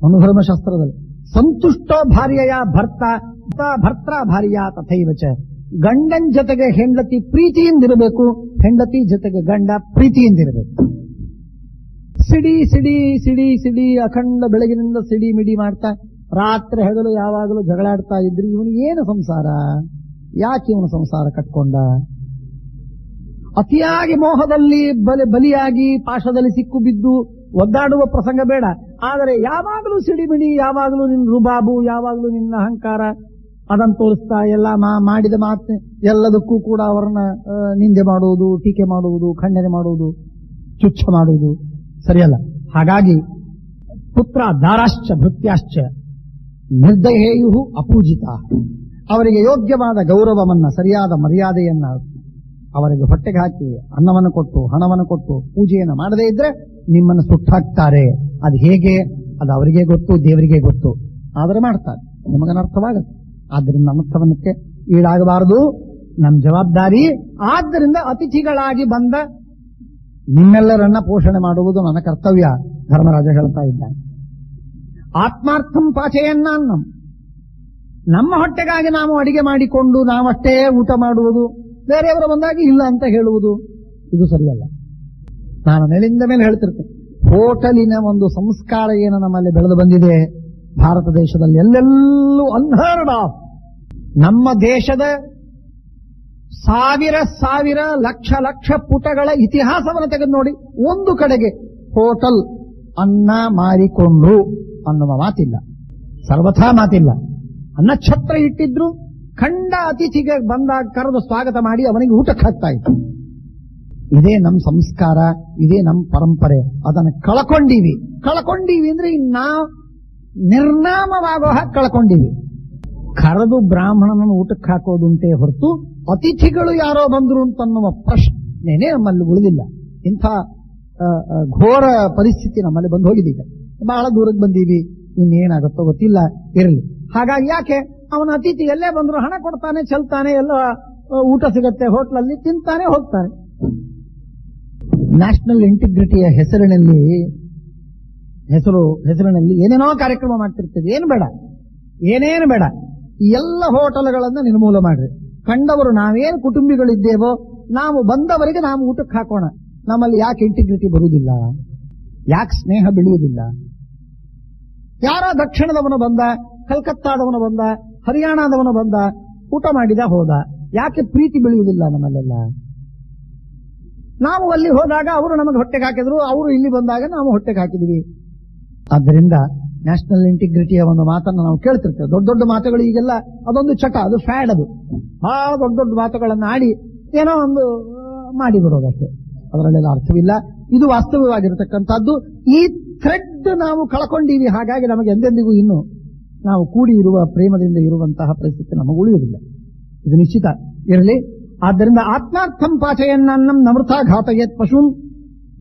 [SPEAKER 1] ಮನುಧರ್ಮಶಾಸ್ತ್ರದಲ್ಲಿ ಸಂತುಷ್ಟೋ ಭಾರ್ಯೆಯ ಭರ್ತ್ರ ಭಾರ್ಯ ತಥೈವಚ. ಗಂಡನ ಜೊತೆಗೆ ಹೆಂಡತಿ ಪ್ರೀತಿಯಿಂದಿರಬೇಕು, ಹೆಂಡತಿ ಜೊತೆಗೆ ಗಂಡ ಪ್ರೀತಿಯಿಂದಿರಬೇಕು. ಸಿಡಿ ಸಿಡಿ ಸಿಡಿ ಸಿಡಿ ಅಖಂಡ ಬೆಳಗಿನಿಂದ ಸಿಡಿ ಮಿಡಿ ಮಾಡ್ತಾ ರಾತ್ರಿ ಹಗಲು ಯಾವಾಗಲೂ ಜಗಳಾಡ್ತಾ ಇದ್ರಿ, ಇವನಿಗೆ ಏನು ಸಂಸಾರ? ಯಾಕೆ ಇವನು ಸಂಸಾರ ಕಟ್ಕೊಂಡ? ಅತಿಯಾಗಿ ಮೋಹದಲ್ಲಿ ಬಲಿಯಾಗಿ ಪಾಶದಲ್ಲಿ ಸಿಕ್ಕು ಬಿದ್ದು ಒದ್ದಾಡುವ ಪ್ರಸಂಗ ಬೇಡ. ಆದರೆ ಯಾವಾಗಲೂ ಸಿಡಿಮಿಡಿ, ಯಾವಾಗಲೂ ನಿನ್ನ ರುಬಾಬು, ಯಾವಾಗಲೂ ನಿನ್ನ ಅಹಂಕಾರ ಅದನ್ನು ತೋರಿಸ್ತಾ ಎಲ್ಲ ಮಾಡಿದ ಮಾತು ಎಲ್ಲದಕ್ಕೂ ಕೂಡ ಅವರನ್ನ ನಿಂದೆ ಮಾಡುವುದು, ಟೀಕೆ ಮಾಡುವುದು, ಖಂಡನೆ ಮಾಡುವುದು, ಚುಚ್ಚ ಮಾಡುವುದು ಸರಿಯಲ್ಲ. ಹಾಗಾಗಿ ಪುತ್ರ ದಾರಾಶ್ಚ ಭೃತ್ಯಾಶ್ಚ ನಿರ್ದಯೇಯು ಅಪೂಜಿತ. ಅವರಿಗೆ ಯೋಗ್ಯವಾದ ಗೌರವವನ್ನ, ಸರಿಯಾದ ಮರ್ಯಾದೆಯನ್ನ ಅವರಿಗೆ ಹೊಟ್ಟೆಗೆ ಹಾಕಿ ಅನ್ನವನ್ನು ಕೊಟ್ಟು ಹಣವನ್ನು ಕೊಟ್ಟು ಪೂಜೆಯನ್ನು ಮಾಡದೇ ಇದ್ರೆ ನಿಮ್ಮನ್ನು ಸುಟ್ಟಾಕ್ತಾರೆ. ಅದು ಹೇಗೆ? ಅದು ಅವರಿಗೆ ಗೊತ್ತು, ದೇವರಿಗೆ ಗೊತ್ತು. ಆದರೆ ಮಾಡ್ತಾರೆ, ನಿಮಗನರ್ಥವಾಗುತ್ತೆ. ಆದ್ದರಿಂದ ಅನರ್ಥವನ್ನಕ್ಕೆ ಈಡಾಗಬಾರದು, ನಮ್ಮ ಜವಾಬ್ದಾರಿ. ಆದ್ದರಿಂದ ಅತಿಥಿಗಳಾಗಿ ಬಂದ ನಿಮ್ಮೆಲ್ಲರನ್ನ ಪೋಷಣೆ ಮಾಡುವುದು ನನ್ನ ಕರ್ತವ್ಯ, ಧರ್ಮರಾಜ ಹೇಳ್ತಾ ಇದ್ದಾನೆ. ಆತ್ಮಾರ್ಥಂ ಪಾಚೆಯನ್ನಂ, ನಮ್ಮ ಹೊಟ್ಟೆಗಾಗಿ ನಾವು ಅಡಿಗೆ ಮಾಡಿಕೊಂಡು ನಾವಷ್ಟೇ ಊಟ ಮಾಡುವುದು, ಬೇರೆಯವರು ಬಂದಾಗ ಇಲ್ಲ ಅಂತ ಹೇಳುವುದು, ಇದು ಸರಿಯಲ್ಲ. ನಾನು ಮೇಲಿಂದ ಮೇಲೆ ಹೇಳ್ತಿರ್ತೇನೆ, ಹೋಟೆಲಿನ ಒಂದು ಸಂಸ್ಕಾರ ಏನು ನಮ್ಮಲ್ಲಿ ಬೆಳೆದು ಬಂದಿದೆ ಭಾರತ ದೇಶದಲ್ಲಿ, ಎಲ್ಲೆಲ್ಲೂ ಅನ್ಹರ್ಡ್ ಆಫ್. ನಮ್ಮ ದೇಶದ ಸಾವಿರ ಸಾವಿರ ಲಕ್ಷ ಲಕ್ಷ ಪುಟಗಳ ಇತಿಹಾಸವನ್ನು ತೆಗೆದು ನೋಡಿ, ಒಂದು ಕಡೆಗೆ ಹೋಟೆಲ್ ಅನ್ನ ಮಾರಿಕೊಂಡ್ರು ಅನ್ನುವ ಮಾತಿಲ್ಲ, ಸರ್ವಥಾ ಮಾತಿಲ್ಲ. ಅನ್ನ ಛತ್ರ ಇಟ್ಟಿದ್ರು, ಖಂಡ ಅತಿಥಿಗೆ ಬಂದಾಗ ಕರೆದು ಸ್ವಾಗತ ಮಾಡಿ ಅವನಿಗೆ ಊಟಕ್ಕೆ ಹಾಕ್ತಾ ಇತ್ತು. ಇದೇ ನಮ್ಮ ಸಂಸ್ಕಾರ, ಇದೇ ನಮ್ಮ ಪರಂಪರೆ. ಅದನ್ನು ಕಳ್ಕೊಂಡೀವಿ ಅಂದ್ರೆ ನಾವು ನಿರ್ನಾಮವಾಗೋ ಹಾಗೆ ಕಳ್ಕೊಂಡೀವಿ. ಕರೆದು ಬ್ರಾಹ್ಮಣನನ್ನು ಊಟಕ್ಕೆ ಹಾಕೋದುಂಟೇ ಹೊರತು ಅತಿಥಿಗಳು ಯಾರೋ ಬಂದ್ರು ಅಂತನ್ನುವ ಪ್ರಶ್ನೆನೇ ನಮ್ಮಲ್ಲಿ ಉಳಿದಿಲ್ಲ. ಇಂಥ ಘೋರ ಪರಿಸ್ಥಿತಿ ನಮ್ಮಲ್ಲಿ ಬಂದು ಹೋಗಿದ್ದೀಗ. ಬಹಳ ದೂರಕ್ಕೆ ಬಂದೀವಿ, ಇನ್ನೇನಾಗುತ್ತೋ ಗೊತ್ತಿಲ್ಲ, ಇರಲಿ. ಹಾಗಾಗಿ ಯಾಕೆ ಅವನ ಅತಿಥಿ ಎಲ್ಲೇ ಬಂದ್ರು ಹಣ ಕೊಡ್ತಾನೆ, ಚೆಲ್ತಾನೆ, ಎಲ್ಲ ಊಟ ಸಿಗತ್ತೆ ಹೋಟ್ಲಲ್ಲಿ, ತಿಂತಾನೆ ಹೋಗ್ತಾನೆ. ನ್ಯಾಷನಲ್ ಇಂಟಿಗ್ರಿಟಿಯ ಹೆಸರಿನಲ್ಲಿ ಏನೇನೋ ಕಾರ್ಯಕ್ರಮ ಮಾಡ್ತಿರ್ತದೆ. ಏನೇನು ಬೇಡ, ಈ ಎಲ್ಲ ಹೋಟೆಲ್ಗಳನ್ನ ನಿರ್ಮೂಲ ಮಾಡ್ರಿ. ಕಂಡವರು ನಾವೇನು ಕುಟುಂಬಿಗಳಿದ್ದೇವೋ ನಾವು ಬಂದವರಿಗೆ ನಾವು ಊಟಕ್ಕೆ ಹಾಕೋಣ. ನಮ್ಮಲ್ಲಿ ಯಾಕೆ ಇಂಟಿಗ್ರಿಟಿ ಬರುವುದಿಲ್ಲ? ಯಾಕೆ ಸ್ನೇಹ ಬೆಳೆಯುವುದಿಲ್ಲ? ಯಾರ ದಕ್ಷಿಣದವನು ಬಂದ, ಕಲ್ಕತ್ತಾದವನು ಬಂದ, ಹರಿಯಾಣದವನು ಬಂದ, ಊಟ ಮಾಡಿದ ಹೋದ, ಯಾಕೆ ಪ್ರೀತಿ ಬೆಳೆಯುವುದಿಲ್ಲ ನಮ್ಮಲ್ಲೆಲ್ಲ? ನಾವು ಅಲ್ಲಿ ಹೋದಾಗ ಅವರು ನಮಗೆ ಹೊಟ್ಟೆಗೆ ಹಾಕಿದ್ರು, ಅವರು ಇಲ್ಲಿ ಬಂದಾಗ ನಾವು ಹೊಟ್ಟೆಗೆ ಹಾಕಿದ್ವಿ. ಆದ್ದರಿಂದ ನ್ಯಾಷನಲ್ ಇಂಟಿಗ್ರಿಟಿಯ ಒಂದು ಮಾತನ್ನು ನಾವು ಕೇಳ್ತಿರ್ತೇವೆ. ದೊಡ್ಡ ದೊಡ್ಡ ಮಾತುಗಳು ಈಗೆಲ್ಲ ಅದೊಂದು ಚಟ, ಅದು ಫ್ಯಾಡ್. ಅದು ಬಹಳ ದೊಡ್ಡ ದೊಡ್ಡ ಮಾತುಗಳನ್ನು ಆಡಿ ಏನೋ ಒಂದು ಮಾಡಿಬಿಡೋದಷ್ಟೇ, ಅದರಲ್ಲೆಲ್ಲ ಅರ್ಥವಿಲ್ಲ. ಇದು ವಾಸ್ತವವಾಗಿರತಕ್ಕಂಥದ್ದು. ಈ ಥ್ರೆಡ್ ನಾವು ಕಳ್ಕೊಂಡೀವಿ. ಹಾಗಾಗಿ ನಮಗೆ ಎಂದೆಂದಿಗೂ ಇನ್ನು ನಾವು ಕೂಡಿ ಇರುವ ಪ್ರೇಮದಿಂದ ಇರುವಂತಹ ಪರಿಸ್ಥಿತಿ ನಮಗೆ ಉಳಿಯುವುದಿಲ್ಲ. ಇದು ನಿಶ್ಚಿತ ಇರಲಿ. ಆದ್ದರಿಂದ ಆತ್ಮಾರ್ಥಂ ಪಾಚಯನ್ನಂ ನಮೃತ ಘಾತಯೇತ್ ಪಶೂನ್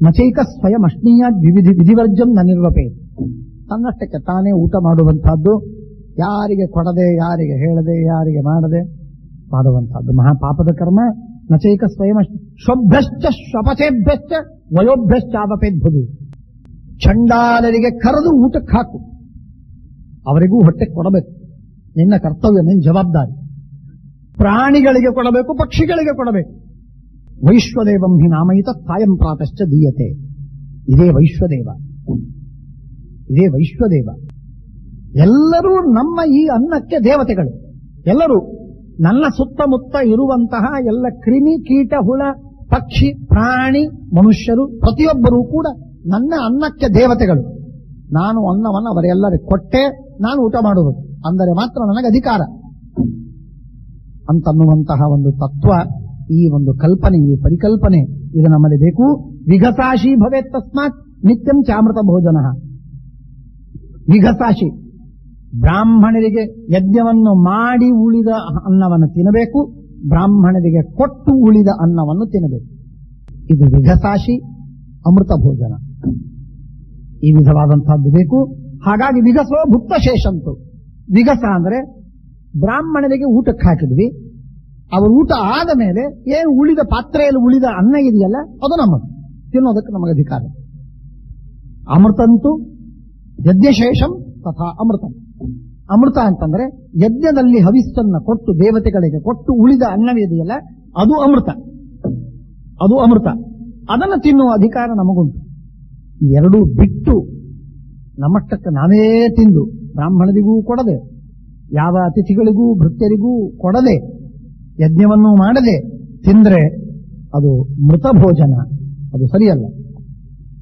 [SPEAKER 1] ನಚೈಕ ಸ್ವಯಂ ಅಶ್ನೀಯ ವಿಧಿವರ್ಜಂ ನ ನಿರ್ವಪೇ. ತನ್ನಷ್ಟಕ್ಕೆ ತಾನೇ ಊಟ ಮಾಡುವಂತಹದ್ದು, ಯಾರಿಗೆ ಕೊಡದೆ, ಯಾರಿಗೆ ಹೇಳದೆ, ಯಾರಿಗೆ ಮಾಡದೆ ಮಾಡುವಂತಹದ್ದು ಮಹಾಪಾಪದ ಕರ್ಮ. ನಚೈಕ ಸ್ವಯಂ ಶ್ವಭ್ಯಶ್ಚ ಶ್ವಪಚೇಭ್ಯಶ್ಚ ವಯೋಭ್ಯಶ್ಚಾವಪೇದ್ಭುವಿ. ಚಂಡಾಲರಿಗೆ ಕರೆದು ಊಟಕ್ಕೆ ಹಾಕು, ಅವರಿಗೂ ಹೊಟ್ಟೆ ಕೊಡಬೇಕು. ನಿನ್ನ ಕರ್ತವ್ಯ, ನಿನ್ನ ಜವಾಬ್ದಾರಿ. ಪ್ರಾಣಿಗಳಿಗೆ ಕೊಡಬೇಕು, ಪಕ್ಷಿಗಳಿಗೆ ಕೊಡಬೇಕು. ವೈಶ್ವದೇವಂ ಹಿ ನಾಮಯಿತ ಸಾಯಂ ಪ್ರಾತಶ್ಚ ದೀಯತೆ. ಇದೇ ವೈಶ್ವದೇವ. ಎಲ್ಲರೂ ನಮ್ಮ ಈ ಅನ್ನಕ್ಕೆ ದೇವತೆಗಳು. ಎಲ್ಲರೂ ನನ್ನ ಸುತ್ತಮುತ್ತ ಇರುವಂತಹ ಎಲ್ಲ ಕ್ರಿಮಿ, ಕೀಟ, ಹುಳ, ಪಕ್ಷಿ, ಪ್ರಾಣಿ, ಮನುಷ್ಯರು ಪ್ರತಿಯೊಬ್ಬರೂ ಕೂಡ ನನ್ನ ಅನ್ನಕ್ಕೆ ದೇವತೆಗಳು. ನಾನು ಅನ್ನವನ್ನು ಅವರೆಲ್ಲರಿಗೆ ಕೊಟ್ಟೆ, ನಾನು ಊಟ ಮಾಡುವುದು ಅಂದರೆ ಮಾತ್ರ ನನಗೆ ಅಧಿಕಾರ ಅಂತನ್ನುವಂತಹ ಒಂದು ತತ್ವ, ಈ ಒಂದು ಕಲ್ಪನೆ, ಈ ಪರಿಕಲ್ಪನೆ ಇದು ನಮ್ಮಲ್ಲಿ ಬೇಕು. ವಿಘಸಾಶಿ ಭವೇತ್ ತಸ್ಮಾತ್ ನಿತ್ಯಂ ಚಾಮೃತ ಭೋಜನ. ವಿಘಸಾಶಿ ಬ್ರಾಹ್ಮಣರಿಗೆ ಯಜ್ಞವನ್ನು ಮಾಡಿ ಉಳಿದ ಅನ್ನವನ್ನು ತಿನ್ನಬೇಕು, ಬ್ರಾಹ್ಮಣರಿಗೆ ಕೊಟ್ಟು ಉಳಿದ ಅನ್ನವನ್ನು ತಿನ್ನಬೇಕು. ಇದು ವಿಘಸಾಶಿ ಅಮೃತ ಭೋಜನ. ಈ ವಿಧವಾದಂತಹದ್ದು ಬೇಕು. ಹಾಗಾಗಿ ವಿಗಸೋ ಭುಕ್ತ ಶೇಷಂತು. ವಿಗಸ ಅಂದ್ರೆ ಬ್ರಾಹ್ಮಣರಿಗೆ ಊಟಕ್ಕೆ ಹಾಕಿದ್ವಿ, ಅವರು ಊಟ ಆದ ಮೇಲೆ ಏನು ಉಳಿದ ಪಾತ್ರೆಯಲ್ಲಿ ಉಳಿದ ಅನ್ನ ಇದೆಯಲ್ಲ ಅದು ನಮ್ಮದು, ತಿನ್ನೋದಕ್ಕೆ ನಮಗೆ ಅಧಿಕಾರ. ಅಮೃತಂತು ಯಜ್ಞಶೇಷಂ ತಥಾ ಅಮೃತಂ. ಅಮೃತ ಅಂತಂದ್ರೆ ಯಜ್ಞದಲ್ಲಿ ಹವಿಸ್ಸನ್ನ ಕೊಟ್ಟು ದೇವತೆಗಳಿಗೆ ಕೊಟ್ಟು ಉಳಿದ ಅನ್ನವಿದೆಯಲ್ಲ ಅದು ಅಮೃತ, ಅದು ಅಮೃತ. ಅದನ್ನು ತಿನ್ನುವ ಅಧಿಕಾರ ನಮಗುಂಟು. ಎರಡೂ ಬಿಟ್ಟು ನಮ್ಮಷ್ಟಕ್ಕೆ ನಾವೇ ತಿಂದು ಬ್ರಾಹ್ಮಣರಿಗೂ ಕೊಡದೆ, ಯಾವ ಅತಿಥಿಗಳಿಗೂ ಭೃತ್ಯರಿಗೂ ಕೊಡದೆ, ಯಜ್ಞವನ್ನು ಮಾಡದೆ ತಿಂದ್ರೆ ಅದು ಮೃತ ಭೋಜನ, ಅದು ಸರಿಯಲ್ಲ.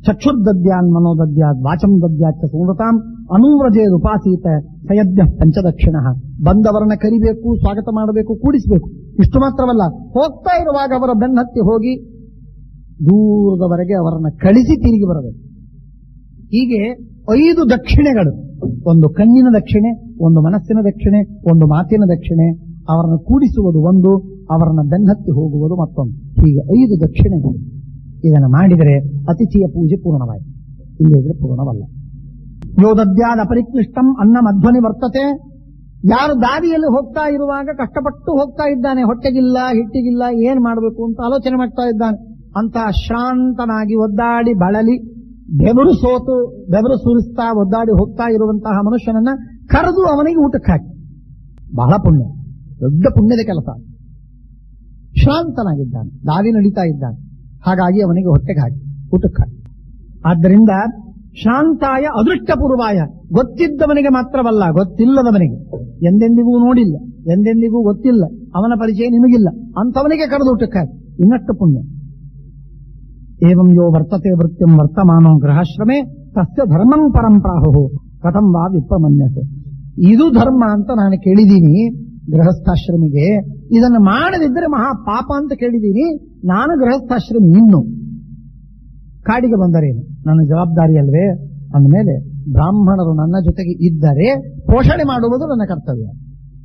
[SPEAKER 1] ಚಕ್ಷುರ್ದದ್ಯಾನ್ ಮನೋದದ್ಯಾತ್ ವಾಚಂ ದದ್ಯಾಚ್ಚ ಸುಮೃತಾಂ ಅನುವ್ರಜೇದ್ ಉಪಾಸೀತ ಸಯಜ್ಞ ಪಂಚದಕ್ಷಿಣ. ಬಂದವರನ್ನ ಕರಿಬೇಕು, ಸ್ವಾಗತ ಮಾಡಬೇಕು, ಕೂಡಿಸಬೇಕು. ಇಷ್ಟು ಮಾತ್ರವಲ್ಲ, ಹೋಗ್ತಾ ಇರುವಾಗ ಅವರ ಬೆನ್ನತ್ತಿ ಹೋಗಿ ದೂರದವರೆಗೆ ಅವರನ್ನ ಕಳಿಸಿ ತಿರುಗಿ ಬರಬೇಕು. ಹೀಗೆ 5 ದಕ್ಷಿಣೆಗಳು, ಒಂದು ಕಣ್ಣಿನ ದಕ್ಷಿಣೆ, ಒಂದು ಮನಸ್ಸಿನ ದಕ್ಷಿಣೆ, ಒಂದು ಮಾತಿನ ದಕ್ಷಿಣೆ, ಅವರನ್ನು ಕೂಡಿಸುವುದು ಒಂದು, ಅವರನ್ನ ಬೆನ್ನತ್ತಿ ಹೋಗುವುದು ಮತ್ತೊಂದು. ಹೀಗೆ 5 ದಕ್ಷಿಣೆಗಳು. ಇದನ್ನು ಮಾಡಿದರೆ ಅತಿಥಿಯ ಪೂಜೆ ಪೂರ್ಣವಾಯಿತು, ಇಲ್ಲದಿದ್ರೆ ಪೂರ್ಣವಲ್ಲ. ಯೋದದ್ಯಾದ ಅಪರಿಕ್ಲಿಷ್ಟಂ ಅನ್ನ ಮಧ್ವನಿ ವರ್ತತೆ. ಯಾರು ದಾರಿಯಲ್ಲಿ ಹೋಗ್ತಾ ಇರುವಾಗ ಕಷ್ಟಪಟ್ಟು ಹೋಗ್ತಾ ಇದ್ದಾನೆ, ಹೊಟ್ಟೆಗಿಲ್ಲ ಹಿಟ್ಟಿಗಿಲ್ಲ, ಏನ್ ಮಾಡಬೇಕು ಅಂತ ಆಲೋಚನೆ ಮಾಡ್ತಾ ಇದ್ದಾನೆ, ಅಂತ ಶ್ರಾಂತನಾಗಿ ಒದ್ದಾಡಿ ಬಳಲಿ ಬೆವರು ಸುರಿಸ್ತಾ ಒದ್ದಾಡಿ ಹೋಗ್ತಾ ಇರುವಂತಹ ಮನುಷ್ಯನನ್ನ ಕರೆದು ಅವನಿಗೆ ಊಟಕ್ಕೆ ಹಾಕಿ. ಬಹಳ ಪುಣ್ಯ, ದೊಡ್ಡ ಪುಣ್ಯದ ಕೆಲಸ. ಶ್ರಾಂತನಾಗಿದ್ದಾನೆ, ದಾರಿ ನಡೀತಾ ಇದ್ದಾನೆ, ಹಾಗಾಗಿ ಅವನಿಗೆ ಹೊಟ್ಟೆಗೆ ಹಾಕಿ, ಊಟಕ್ಕೆ ಹಾಕಿ. ಆದ್ದರಿಂದ ಶಾಂತಾಯ ಅದೃಷ್ಟಪೂರ್ವಾಯ, ಗೊತ್ತಿದ್ದವನಿಗೆ ಮಾತ್ರವಲ್ಲ, ಗೊತ್ತಿಲ್ಲದವನಿಗೆ, ಎಂದೆಂದಿಗೂ ನೋಡಿಲ್ಲ, ಎಂದೆಂದಿಗೂ ಗೊತ್ತಿಲ್ಲ, ಅವನ ಪರಿಚಯ ನಿಮಗಿಲ್ಲ, ಅಂಥವನಿಗೆ ಕರೆದು ಊಟಕ್ಕೆ ಹಾಕಿ, ಇನ್ನಷ್ಟು ಪುಣ್ಯ. ಏವಂ ಯೋ ವರ್ತತೆ ವೃತ್ಯಂ ವರ್ತಮಾನೋ ಗೃಹಾಶ್ರಮೇ ತಸ್ಯ ಧರ್ಮಂ ಪರಂಪ್ರಾಹು ಕಥಂ ವಾ ವಿಪ್ರಮನ್ಯತೆ. ಇದು ಧರ್ಮ ಅಂತ ನಾನು ಕೇಳಿದ್ದೀನಿ ಗೃಹಸ್ಥಾಶ್ರಮಿಗೆ, ಇದನ್ನು ಮಾಡದಿದ್ದರೆ ಮಹಾ ಪಾಪ ಅಂತ ಕೇಳಿದ್ದೀನಿ. ನಾನು ಗೃಹಸ್ಥಾಶ್ರಮಿ, ಇನ್ನು ಕಾಡಿಗೆ ಬಂದರೇನು ನನ್ನ ಜವಾಬ್ದಾರಿ ಅಲ್ವೇ? ಅಂದಮೇಲೆ ಬ್ರಾಹ್ಮಣರು ನನ್ನ ಜೊತೆಗೆ ಇದ್ದರೆ ಪೋಷಣೆ ಮಾಡುವುದು ನನ್ನ ಕರ್ತವ್ಯ.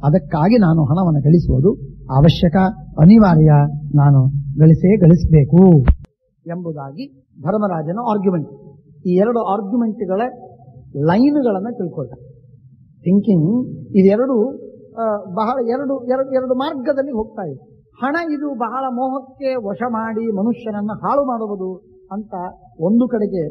[SPEAKER 1] ಅದಕ್ಕಾಗಿ ನಾನು ಹಣವನ್ನು ಗಳಿಸುವುದು ಅವಶ್ಯಕ, ಅನಿವಾರ್ಯ, ನಾನು ಗಳಿಸಬೇಕು ಎಂಬುದಾಗಿ ಧರ್ಮರಾಜನ ಆರ್ಗ್ಯುಮೆಂಟ್. ಈ 2 ಆರ್ಗ್ಯುಮೆಂಟ್ಗಳ ಲೈನ್ಗಳನ್ನು ತಿಳ್ಕೊಳ್ಳ. ಥಿಂಕಿಂಗ್ ಇದೆರಡು ಬಹಳ ಎರಡು ಮಾರ್ಗದಲ್ಲಿ ಹೋಗ್ತಾ ಇದೆ. ಹಣ ಇದು ಬಹಳ ಮೋಹಕ್ಕೆ ವಶ ಮಾಡಿ ಮನುಷ್ಯನನ್ನ ಹಾಳು ಮಾಡುವುದು ಅಂತ ಒಂದು ಕಡೆಗೆ